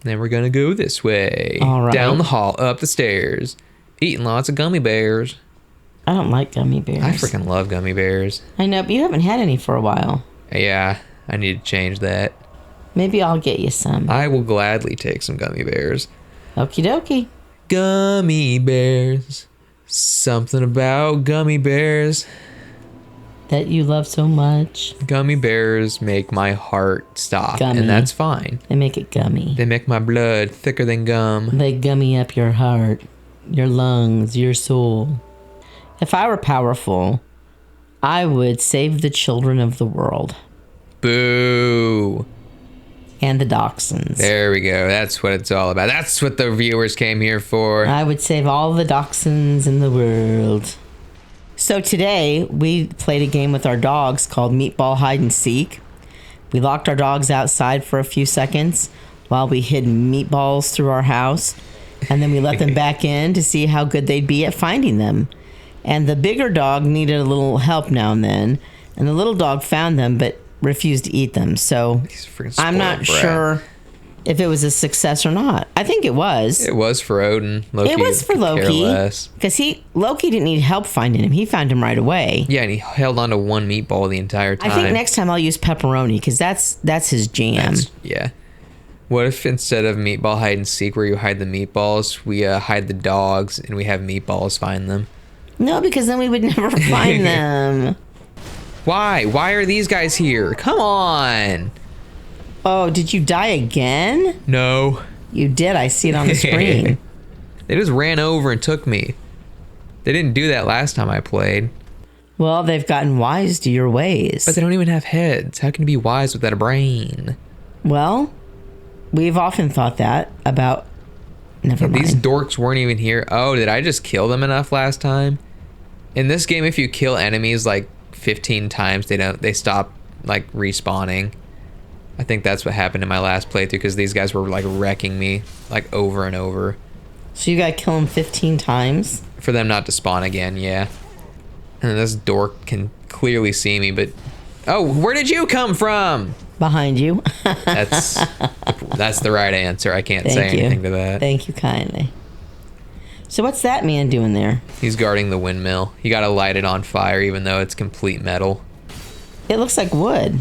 Then we're gonna go this way. All right. Down the hall, up the stairs. Eating lots of gummy bears. I don't like gummy bears. I freaking love gummy bears. I know, but you haven't had any for a while. Yeah, I need to change that. Maybe I'll get you some. I will gladly take some gummy bears. Okie dokie. Gummy bears. Something about gummy bears. That you love so much. Gummy bears make my heart stop, Gummy. and that's fine. They make it gummy. They make my blood thicker than gum. They gummy up your heart, your lungs, your soul. If I were powerful, I would save the children of the world. Boo. And the dachshunds. There we go. That's what it's all about. That's what the viewers came here for. I would save all the dachshunds in the world. So today, we played a game with our dogs called Meatball Hide and Seek. We locked our dogs outside for a few seconds while we hid meatballs through our house. And then we let them back in to see how good they'd be at finding them. And the bigger dog needed a little help now and then. And the little dog found them, but refused to eat them. So I'm not sure if it was a success or not. I think it was. It was for Odin. Loki it was for Loki. Because Loki didn't need help finding him. He found him right away. Yeah, and he held on to one meatball the entire time. I think next time I'll use pepperoni because that's his jam. Yeah. What if instead of meatball hide and seek where you hide the meatballs, we hide the dogs and we have meatballs find them? No, because then we would never find them. Why? Why are these guys here? Come on. Oh, did you die again? No. You did. I see it on the screen. They just ran over and took me. They didn't do that last time I played. Well, they've gotten wise to your ways. But they don't even have heads. How can you be wise without a brain? Well, we've often thought that about... Never mind. These dorks weren't even here. Oh, did I just kill them enough last time? In this game, if you kill enemies like 15 times, they stop like respawning. I think that's what happened in my last playthrough because these guys were like wrecking me like over and over. So you gotta kill them 15 times? For them not to spawn again, yeah. And this dork can clearly see me, but... Oh, where did you come from? Behind you. That's the right answer. I can't say anything to that. Thank you kindly. So what's that man doing there? He's guarding the windmill. You gotta light it on fire even though it's complete metal. It looks like wood.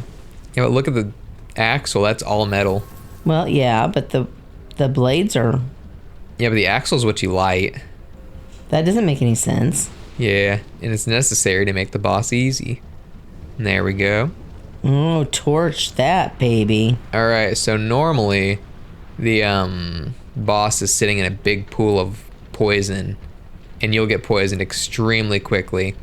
Yeah, but look at the axle. That's all metal. Well, yeah, but the blades are... Yeah, but the axle's what you light. That doesn't make any sense. Yeah, and it's necessary to make the boss easy. And there we go. Oh, torch that, baby. Alright, so normally the boss is sitting in a big pool of poison and you'll get poisoned extremely quickly.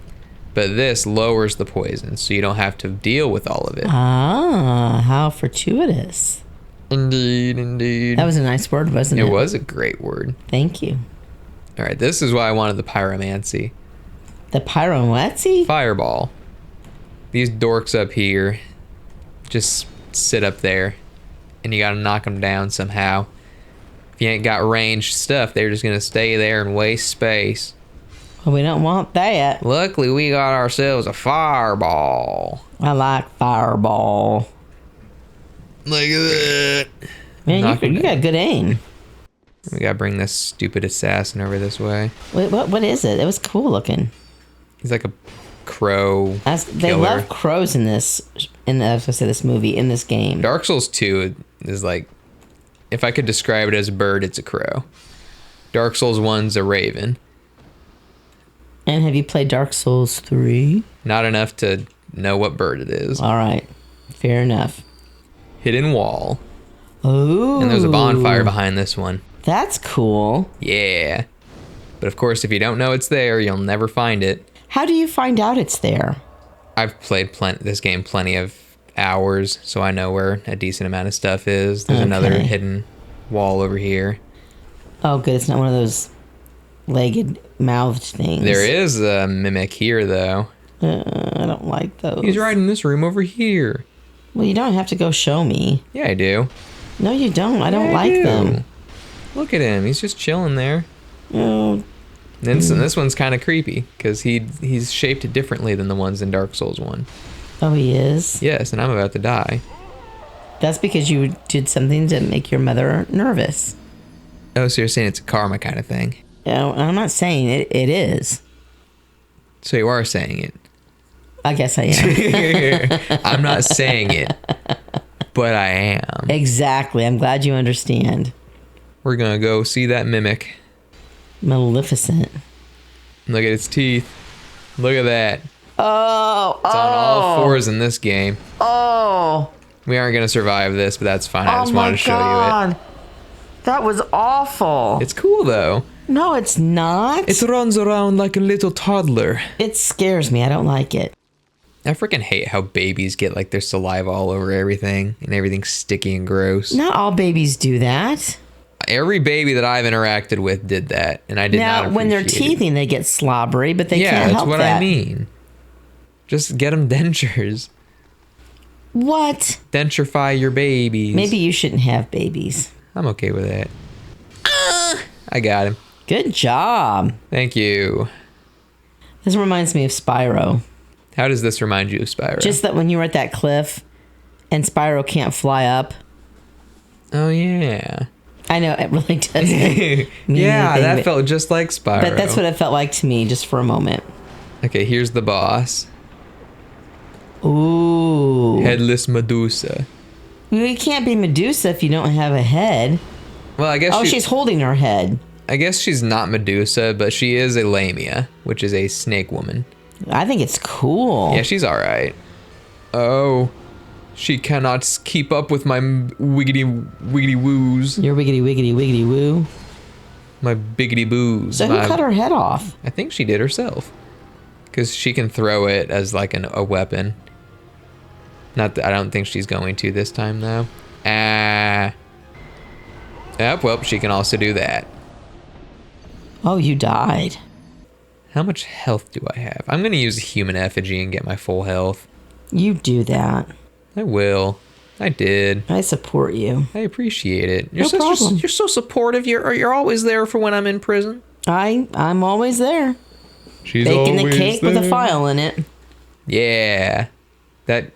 But this lowers the poison, so you don't have to deal with all of it. Ah, how fortuitous. Indeed, indeed. That was a nice word, wasn't it? It was a great word. Thank you. Alright, this is why I wanted the pyromancy. The pyromancy? Fireball. These dorks up here just sit up there, and you gotta knock them down somehow. If you ain't got ranged stuff, they're just gonna stay there and waste space. Well, we don't want that. Luckily, we got ourselves a fireball. I like fireball. Look at that. Man, you got good aim. We gotta bring this stupid assassin over this way. Wait, what is it? It was cool looking. He's like a crow They killer. love crows in this, I was gonna say this movie, in this game. Dark Souls 2 is like, if I could describe it as a bird, it's a crow. Dark Souls 1's a raven. And have you played Dark Souls 3? Not enough to know what bird it is. All right. Fair enough. Hidden wall. Oh. And there's a bonfire behind this one. That's cool. Yeah. But of course, if you don't know it's there, you'll never find it. How do you find out it's there? I've played this game plenty of hours, so I know where a decent amount of stuff is. There's another hidden wall over here. Oh, good. It's not one of those legged, mouthed things. There is a mimic here, though. I don't like those. He's right in this room over here. Well, you don't have to go show me. Yeah, I do. No, you don't. I don't like them. Look at him. He's just chilling there. Oh. This one's kind of creepy because he's shaped differently than the ones in Dark Souls 1. Oh, he is? Yes, and I'm about to die. That's because you did something to make your mother nervous. Oh, so you're saying it's a karma kind of thing. No, I'm not saying it is. So you are saying it. I guess I am. I'm not saying it, but I am. Exactly. I'm glad you understand. We're going to go see that mimic. Maleficent. Look at its teeth. Look at that. Oh, It's on all fours in this game. Oh. We aren't going to survive this, but that's fine. I just wanted to show you it. That was awful. It's cool, though. No, it's not. It runs around like a little toddler. It scares me. I don't like it. I freaking hate how babies get like their saliva all over everything and everything's sticky and gross. Not all babies do that. Every baby that I've interacted with did that, and I did not appreciate Now, when they're it. teething, they get slobbery, but they Yeah, can't that's help what that. I mean. Just get them dentures. What? Denturify your babies. Maybe you shouldn't have babies. I'm okay with that. I got him. Good job. Thank you. This reminds me of Spyro. How does this remind you of Spyro? Just that when you were at that cliff and Spyro can't fly up. Oh, yeah. I know, it really doesn't mean Yeah, anything, that but- felt just like Spyro. But that's what it felt like to me, just for a moment. Okay, here's the boss. Ooh. Headless Medusa. You can't be Medusa if you don't have a head. Well, I guess Oh, she's holding her head. I guess she's not Medusa, but she is a Lamia, which is a snake woman. I think it's cool. Yeah, she's all right. Oh, she cannot keep up with my wiggity woos. Your wiggity wiggity wiggity woo. My biggity boos. So who cut her head off? I think she did herself. Because she can throw it as like a weapon. Not that I don't think she's going to this time though. Yep, well, she can also do that. Oh, you died. How much health do I have? I'm going to use a human effigy and get my full health. You do that. I will. I did. I support you. I appreciate it. No problem. You're so supportive. You're always there for when I'm in prison. I'm always there. She's Baking the always cake with a there. file in it. Yeah. That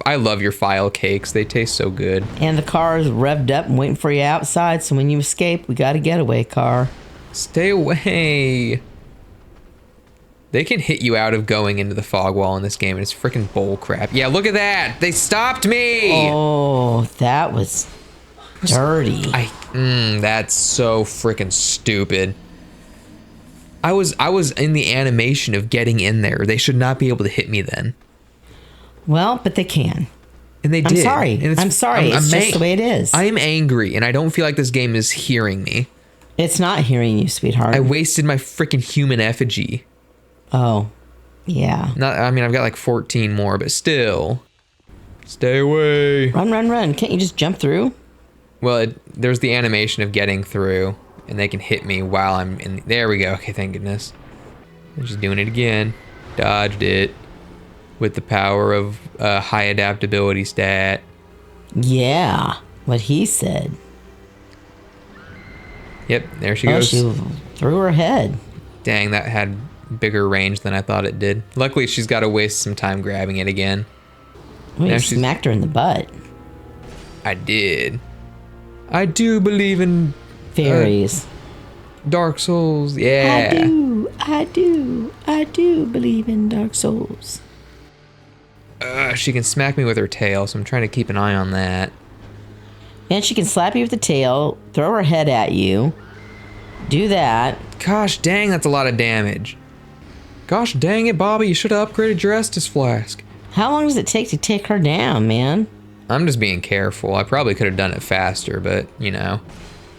I love your file cakes. They taste so good. And the car is revved up and waiting for you outside, so when you escape, we got a getaway car. Stay away. They can hit you out of going into the fog wall in this game, and it's freaking bull crap. Yeah, look at that. They stopped me. Oh, that was dirty. That's so freaking stupid. I was in the animation of getting in there. They should not be able to hit me then. Well, but they can. And they did. I'm sorry. And I'm sorry. It's just the way it is. I am angry, and I don't feel like this game is hearing me. It's not hearing you, sweetheart. I wasted my freaking human effigy. Oh, yeah. I mean, I've got like 14 more, but still. Stay away. Run, run, run. Can't you just jump through? Well, there's the animation of getting through, and they can hit me while I'm in. There we go. Okay, thank goodness. I'm just doing it again. Dodged it with the power of high adaptability stat. Yeah, what he said. Yep, there she goes. She threw her head. Dang, that had bigger range than I thought it did. Luckily, she's got to waste some time grabbing it again. We Now she's- smacked her in the butt. I did. I do believe in Fairies. Dark Souls. Yeah. I do believe in Dark Souls. She can smack me with her tail, so I'm trying to keep an eye on that. And she can slap you with the tail, throw her head at you. Do that. Gosh dang, that's a lot of damage. Gosh dang it, Bobby, you should have upgraded your Estus flask. How long does it take to take her down, man? I'm just being careful. I probably could have done it faster, but, you know,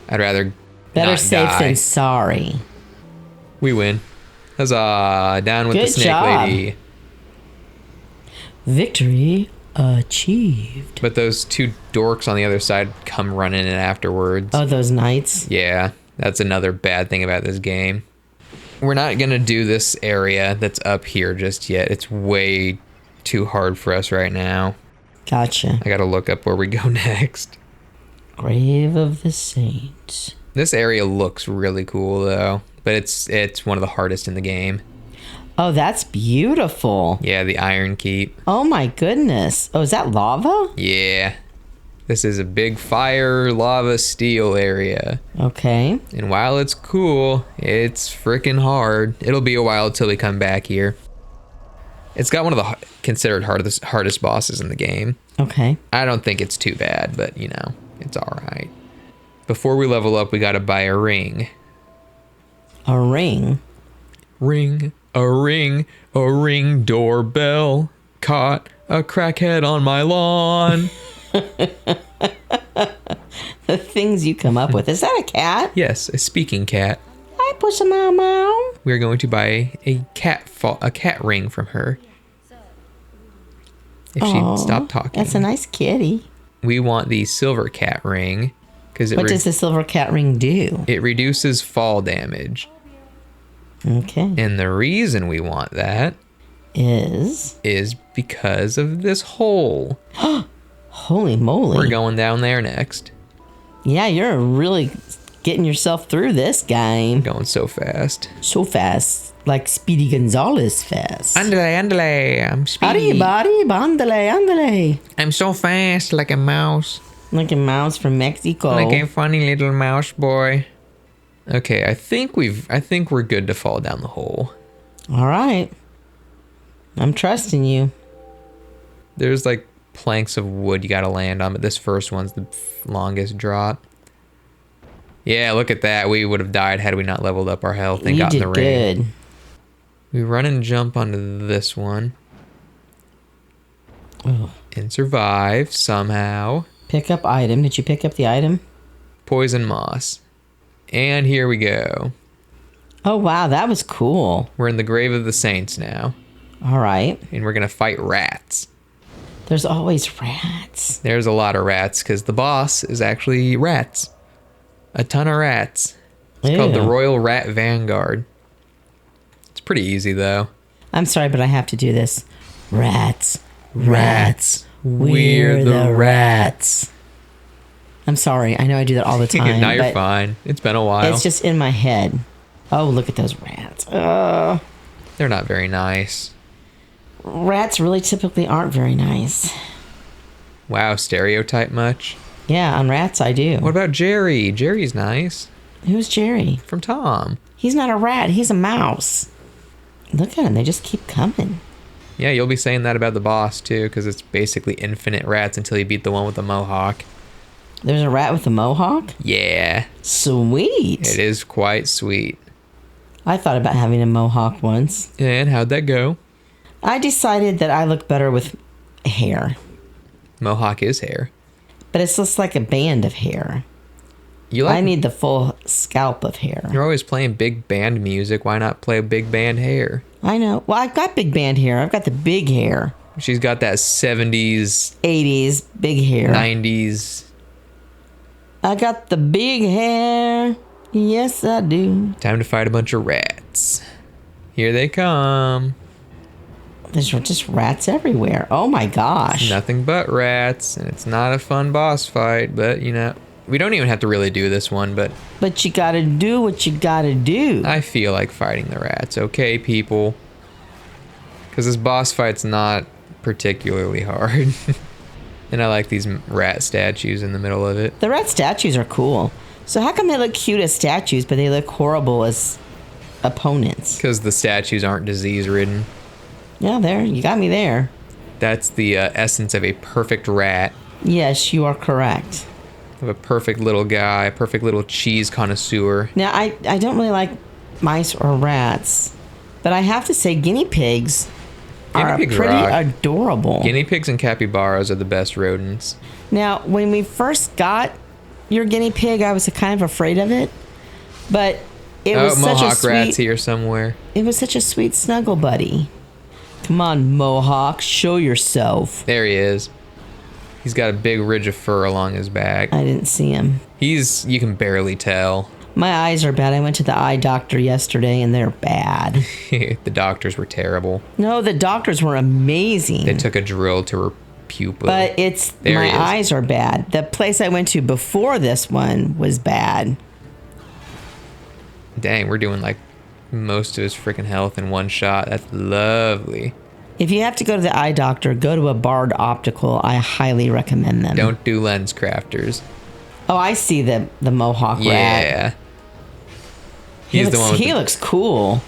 I'd rather Better not safe die. than sorry. We win. Huzzah, down with the Good snake job. lady. Victory achieved. But those two dorks on the other side come running in afterwards. Oh, those knights. Yeah, that's another bad thing about this game. We're not going to do this area that's up here just yet. It's way too hard for us right now. Gotcha. I got to look up where we go next. Grave of the Saints. This area looks really cool though, but it's one of the hardest in the game. Oh, that's beautiful. Yeah, the Iron Keep. Oh my goodness. Oh, is that lava? Yeah. This is a big fire, lava, steel area. Okay. And while it's cool, it's freaking hard. It'll be a while until we come back here. It's got one of the considered hardest bosses in the game. Okay. I don't think it's too bad, but you know, it's all right. Before we level up, we gotta buy a ring. A ring? Ring, a ring, a ring doorbell. Caught a crackhead on my lawn. The things you come up with. Is that a cat? Yes, a speaking cat. Hi, Pussy Meow Meow. We're going to buy a cat ring from her. If she'd stop talking. That's a nice kitty. We want the silver cat ring. What does the silver cat ring do? It reduces fall damage. Okay. And the reason we want that is because of this hole. Holy moly. We're going down there next. Yeah, you're really getting yourself through this game. Going so fast. So fast. Like Speedy Gonzalez fast. Andale, I'm speedy. Body, andale. I'm so fast like a mouse. Like a mouse from Mexico. Like a funny little mouse boy. Okay, I think we're good to fall down the hole. All right. I'm trusting you. There's like planks of wood you gotta land on, but this first one's the longest drop. Yeah, look at that. We would have died had we not leveled up our health and gotten the ring. You did good. We run and jump onto this one. Oh. And survive somehow. Pick up item. Did you pick up the item? Poison moss. And here we go. Oh, wow. That was cool. We're in the grave of the saints now. All right. And we're going to fight rats. There's always rats. There's a lot of rats because the boss is actually rats. A ton of rats. It's called the Royal Rat Vanguard. It's pretty easy though. I'm sorry, but I have to do this. Rats. We're the rats. I'm sorry. I know I do that all the time. Now you're fine. It's been a while. It's just in my head. Oh, look at those rats. They're not very nice. Rats really typically aren't very nice. Wow, stereotype much? Yeah, on rats I do. What about Jerry? Jerry's nice. Who's Jerry? From Tom. He's not a rat. He's a mouse. Look at him. They just keep coming. Yeah, you'll be saying that about the boss too, because it's basically infinite rats until you beat the one with the mohawk. There's a rat with a mohawk? Yeah. Sweet. It is quite sweet. I thought about having a mohawk once. And how'd that go? I decided that I look better with Mohawk is hair. But it's just like a band of hair. I need the full scalp of hair. You're always playing big band music. Why not play big band hair? I know. Well, I've got big band hair. I've got the big hair. She's got that 70s, 80s big hair. 90s. I got the big hair. Yes, I do. Time to fight a bunch of rats. Here they come. There's just rats everywhere. Oh my gosh. Nothing but rats, and it's not a fun boss fight, but you know, we don't even have to really do this one, but you gotta do what you gotta do. I feel like fighting the rats, okay, people? Because this boss fight's not particularly hard. And I like these rat statues in the middle of it. The rat statues are cool. So how come they look cute as statues, but they look horrible as opponents? Because the statues aren't disease-ridden. Yeah, there. You got me there. That's the essence of a perfect rat. Yes, you are correct. Of a perfect little guy, a perfect little cheese connoisseur. Now, I don't really like mice or rats, but I have to say guinea pigs are pretty adorable. Guinea pigs and capybaras are the best rodents. Now, when we first got your guinea pig, I was kind of afraid of it, but it was such a sweet... Rat's here somewhere. It was such a sweet snuggle buddy. Come on, Mohawk, show yourself. There he is. He's got a big ridge of fur along his back. I didn't see him. You can barely tell. My eyes are bad. I went to the eye doctor yesterday and they're bad. The doctors were terrible. No, the doctors were amazing. They took a drill to her pupil. But my eyes are bad. The place I went to before this one was bad. Dang, we're doing like most of his freaking health in one shot. That's lovely. If you have to go to the eye doctor, go to a Bard Optical. I highly recommend them. Don't do Lens Crafters. Oh, I see the Mohawk rat. Yeah. He's the one with He looks cool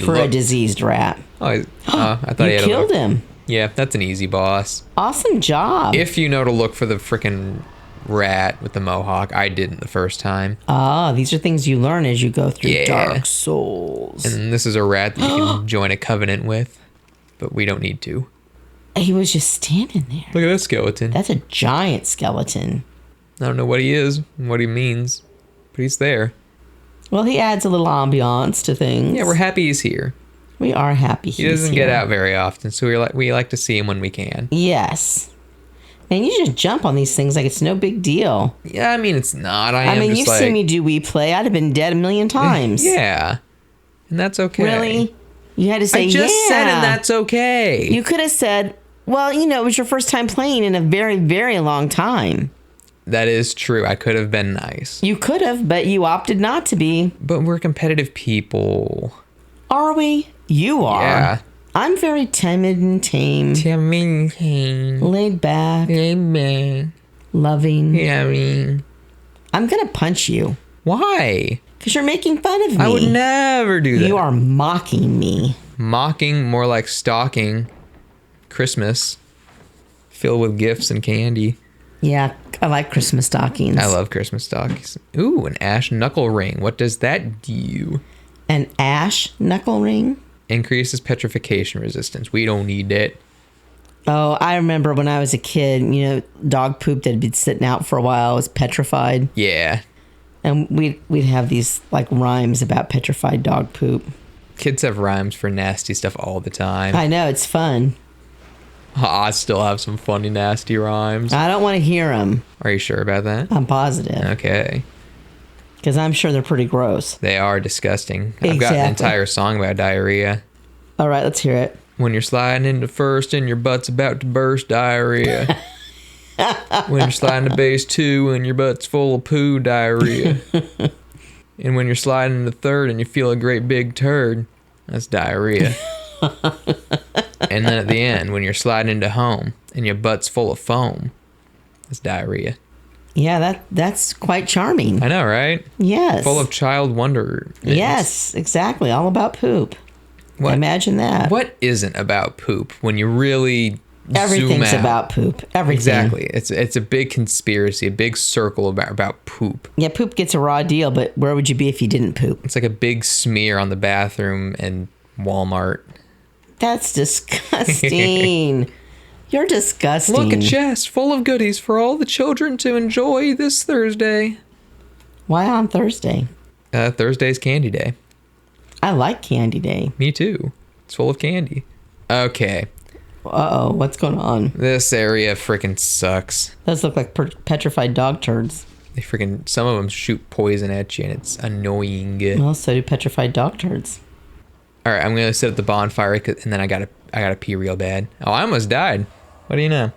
for a diseased rat. Oh, I thought he had killed him. Yeah, that's an easy boss. Awesome job. If you know to look for the frickin' rat with the mohawk, I didn't the first time. Ah, these are things you learn as you go through Dark Souls. And this is a rat that you can join a covenant with, but we don't need to. He was just standing there. Look at that skeleton. That's a giant skeleton. I don't know what he is, what he means, but he's there. Well, he adds a little ambiance to things. Yeah, we're happy he's here. We are happy He doesn't get out very often, so we like to see him when we can. Yes. Man, you just jump on these things like it's no big deal. Yeah, I mean, it's not. I mean, you've seen me do Wii Play. I'd have been dead a million times. Yeah. And that's okay. Really? You had to say, I just said, and that's okay. You could have said, well, it was your first time playing in a very, very long time. That is true. I could have been nice. You could have, but you opted not to be. But we're competitive people. Are we? You are. Yeah. I'm very timid and tame. Laid back. Loving. Yeah, I'm going to punch you. Why? Because you're making fun of me. I would never do that. You are mocking me. Mocking, more like stalking. Christmas. Filled with gifts and candy. Yeah, I like Christmas stockings. I love Christmas stockings. Ooh, an ash knuckle ring. What does that do? An ash knuckle ring? Increases petrification resistance. We don't need that. Oh, I remember when I was a kid, dog poop that had been sitting out for a while was petrified. Yeah. And we'd have these rhymes about petrified dog poop. Kids have rhymes for nasty stuff all the time. I know, it's fun. I still have some funny, nasty rhymes. I don't want to hear them. Are you sure about that? I'm positive. Okay. Because I'm sure they're pretty gross. They are disgusting. I've got an entire song about diarrhea. All right, let's hear it. When you're sliding into first and your butt's about to burst, diarrhea. When you're sliding to base 2 and your butt's full of poo, diarrhea. And when you're sliding into third and you feel a great big turd, that's diarrhea. And then at the end, when you're sliding into home and your butt's full of foam, that's diarrhea. Yeah, that's quite charming. I know, right? Yes. Full of child wonder. Yes, exactly. All about poop. What, imagine that. What isn't about poop when you really Everything's zoom out? About poop. Everything. Exactly. It's a big conspiracy, a big circle about poop. Yeah, poop gets a raw deal, but where would you be if you didn't poop? It's like a big smear on the bathroom and Walmart. That's disgusting. You're disgusting. Look, a chest full of goodies for all the children to enjoy this Thursday. Why on Thursday? Thursday's candy day. I like candy day. Me too. It's full of candy. Okay. Uh-oh, what's going on? This area freaking sucks. Those look like petrified dog turds. Some of them shoot poison at you and it's annoying. Well, so do petrified dog turds. All right, I'm going to sit at the bonfire and then I gotta pee real bad. Oh, I almost died. What do you know?